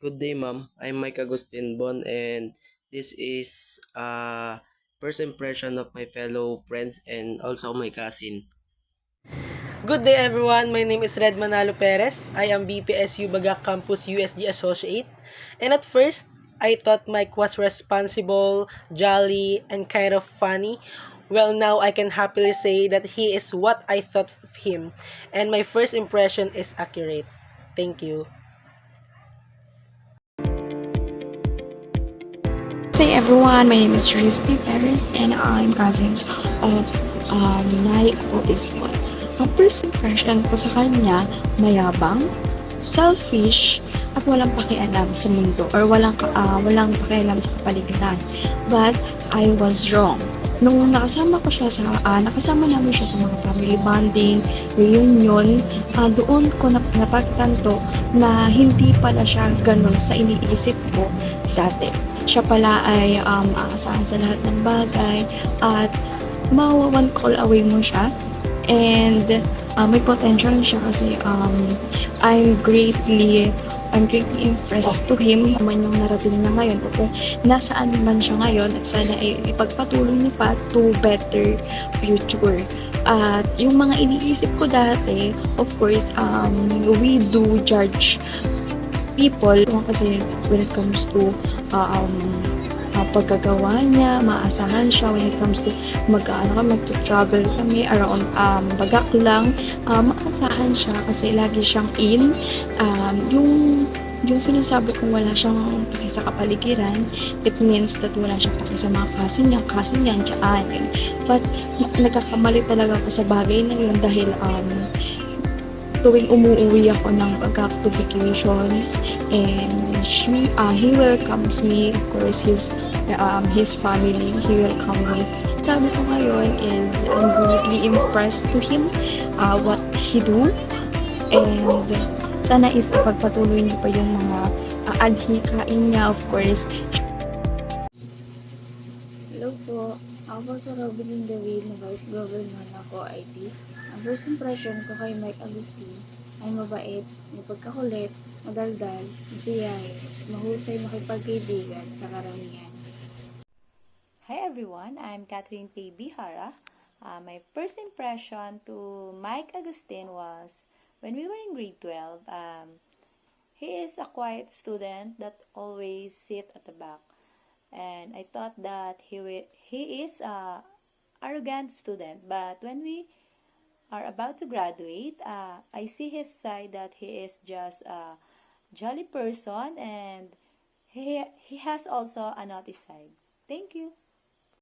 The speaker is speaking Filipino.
Good day, ma'am. I'm Mike Agustin Bon, and this is first impression of my fellow friends and also my cousin. Good day everyone, my name is Red Manalo Perez. I am BPSU Bagak Campus USG Associate. And at first, I thought Mike was responsible, jolly, and kind of funny. Well, now I can happily say that he is what I thought of him. And my first impression is accurate. Thank you. Hey everyone, my name is Tristy Perez and I'm cousins of Mike Obispo. Ang first impression ko sa kanya, mayabang, selfish, at walang pakialam sa mundo or walang pakialam sa kapaligiran. But I was wrong. Nung nakasama namin siya sa mga family bonding, reunion, doon ko napagtanto na hindi pala siya ganun sa iniisip ko dati. Siya pala ay aasahan sa lahat ng bagay at one call away mo siya and may potential siya kasi I'm greatly impressed to him naman yung narating na ngayon kung nasaan man siya ngayon at sana ay ipagpatuloy niya pa to better future. At yung mga iniisip ko dati, of course, we do judge people kasi when it comes to pagkagawa niya, maasahan siya when it comes to mag-travel kami around Bagak lang, maasahan siya kasi lagi siyang in. Yung sinasabi kong wala siyang paki sa kapaligiran, it means that wala siyang paki sa mga cousin niya, tsaan yun. But nagkakamali talaga ako sa bagay na yun dahil tuwing umuwi ako ng Bagak to vacations and he welcomes me, of course his family, he welcomed me. Sabi ko ngayon is I'm really impressed to him what he do and sana is ipagpatuloy niya pa yung mga adhikain niya, of course. Hello po. Ako po sa Robin David na Vice Governor ako IT. Ang first impression ko kay Mike Agustin ay mabait, may pagkakulit, madaldal, masiyahin, mahusay makipagkaibigan sa karamihan. Hi everyone, I'm Catherine P. Bihara. My first impression to Mike Agustin was when we were in grade 12. He is a quiet student that always sit at the back. And I thought that he is a arrogant student, but when we are about to graduate, I see his side that he is just a jolly person and he has also a naughty side. Thank you.